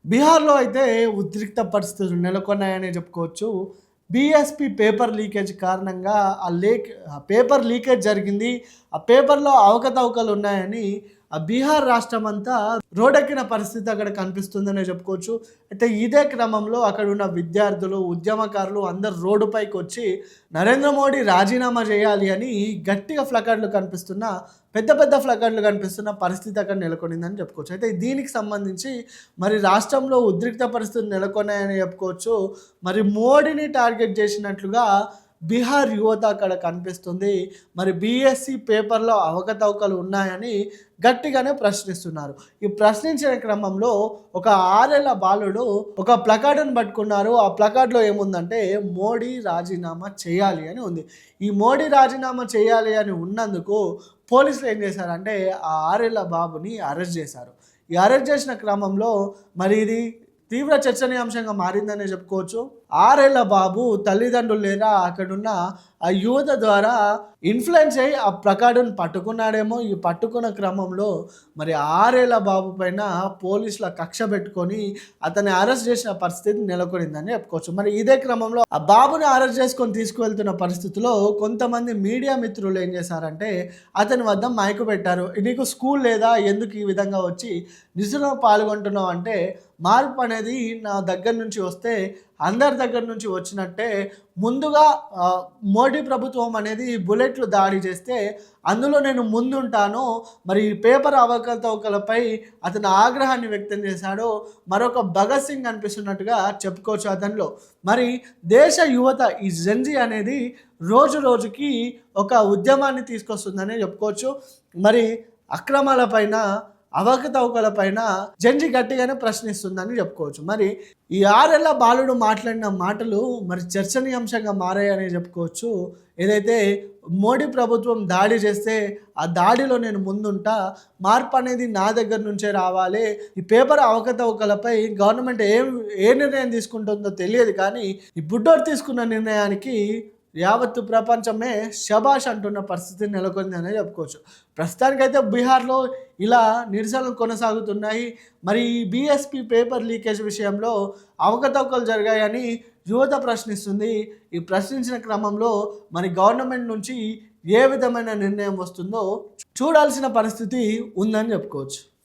బీహార్‌లో అయితే ఉద్రిక్త పరిస్థితులు నెలకొన్నాయనే చెప్పుకోవచ్చు. బీఎస్‌పీ పేపర్ లీకేజ్ కారణంగా ఆ పేపర్ లీకేజ్ జరిగింది. ఆ పేపర్‌లో అవకతవకలు ఉన్నాయని బీహార్ రాష్ట్రమంతా రోడెక్కిన పరిస్థితి అక్కడ కనిపిస్తుందనే చెప్పుకోవచ్చు. అయితే ఇదే క్రమంలో అక్కడున్న విద్యార్థులు, ఉద్యమకారులు అందరూ రోడ్డుపైకొచ్చి నరేంద్ర మోడీ రాజీనామా చేయాలి అని గట్టిగా పెద్ద పెద్ద ప్లకార్డులు కనిపిస్తున్న పరిస్థితి అక్కడ నెలకొనిందని చెప్పుకోవచ్చు. అయితే దీనికి సంబంధించి మరి రాష్ట్రంలో ఉద్రిక్త పరిస్థితులు నెలకొన్నాయని చెప్పుకోవచ్చు. మరి మోడీని టార్గెట్ చేసినట్లుగా బీహార్ యువత అక్కడ కనిపిస్తుంది. మరి బీఎస్సీ పేపర్‌లో అవకతవకలు ఉన్నాయని గట్టిగానే ప్రశ్నిస్తున్నారు. ఈ ప్రశ్నించిన క్రమంలో ఒక 6 ఏళ్ల బాలుడు ఒక ప్లకార్డును పట్టుకున్నారు. ఆ ప్లకార్డ్‌లో ఏముందంటే మోడీ రాజీనామా చేయాలి అని ఉంది. ఈ మోడీ రాజీనామా చేయాలి అని ఉన్నందుకు పోలీసులు ఏం చేశారంటే ఆ 6 ఏళ్ల బాబుని అరెస్ట్ చేశారు. ఈ అరెస్ట్ చేసిన క్రమంలో మరి ఇది తీవ్ర చర్చనీయాంశంగా మారిందనే చెప్పుకోవచ్చు. 6 ఏళ్ల బాబు తల్లిదండ్రులు లేదా అక్కడున్న ఆ యువత ద్వారా ఇన్‌ఫ్లుయెన్స్ అయ్యి ఆ ప్లకార్డును పట్టుకున్నాడేమో. ఈ పట్టుకున్న క్రమంలో మరి 6 ఏళ్ల బాబు పైన పోలీసుల కక్ష పెట్టుకొని అతన్ని అరెస్ట్ చేసిన పరిస్థితి నెలకొనిందని చెప్పుకోవచ్చు. మరి ఇదే క్రమంలో ఆ బాబుని అరెస్ట్ చేసుకొని తీసుకువెళ్తున్న పరిస్థితిలో కొంతమంది మీడియా మిత్రులు ఏం చేశారంటే అతని వద్ద మైకు పెట్టారు. నీకు స్కూల్ లేదా? ఎందుకు ఈ విధంగా వచ్చి నిరసనలో పాల్గొంటున్నావు అంటే, మార్పు అనేది నా దగ్గర నుంచి వస్తే అందరి దగ్గర నుంచి వచ్చినట్టే. ముందుగా మోడీ ప్రభుత్వం అనేది బుల్లెట్లు దాడి చేస్తే అందులో నేను ముందుంటాను. మరి ఈ పేపర్ అవకతవకలపై అతను ఆగ్రహాన్ని వ్యక్తం చేశాడు. మరొక భగత్ సింగ్ అనిపిస్తున్నట్టుగా చెప్పుకోవచ్చు అతనిలో. మరి దేశ యువత ఈ జెన్‌జీ అనేది రోజు రోజుకి ఒక ఉద్యమాన్ని తీసుకొస్తుందనే చెప్పుకోవచ్చు. మరి అక్రమాలపైన, అవకతవకలపైన జెన్‌జీ గట్టిగానే ప్రశ్నిస్తుందని చెప్పుకోవచ్చు. మరి ఈ 6 ఏళ్ల బాలుడు మాట్లాడిన మాటలు మరి చర్చనీయాంశంగా మారాయని చెప్పుకోవచ్చు. ఏదైతే మోడీ ప్రభుత్వం దాడి చేస్తే ఆ దాడిలో నేను ముందుంటా, మార్పు అనేది నా దగ్గర నుంచే రావాలి. ఈ పేపర్ అవకతవకలపై గవర్నమెంట్ ఏ నిర్ణయం తీసుకుంటుందో తెలియదు కానీ ఈ బుడ్డోడు తీసుకున్న నిర్ణయానికి యావత్తు ప్రపంచమే శభాష్ అంటున్న పరిస్థితి నెలకొందనే చెప్పుకోవచ్చు. ప్రస్తుతానికైతే బీహార్‌లో ఇలా నిరసనలు కొనసాగుతున్నాయి. మరి ఈ బీఎస్‌పీ పేపర్ లీకేజ్ విషయంలో అవకతవకలు జరిగాయని యువత ప్రశ్నిస్తుంది. ఈ ప్రశ్నించిన క్రమంలో మరి గవర్నమెంట్ నుంచి ఏ విధమైన నిర్ణయం వస్తుందో చూడాల్సిన పరిస్థితి ఉందని చెప్పుకోవచ్చు.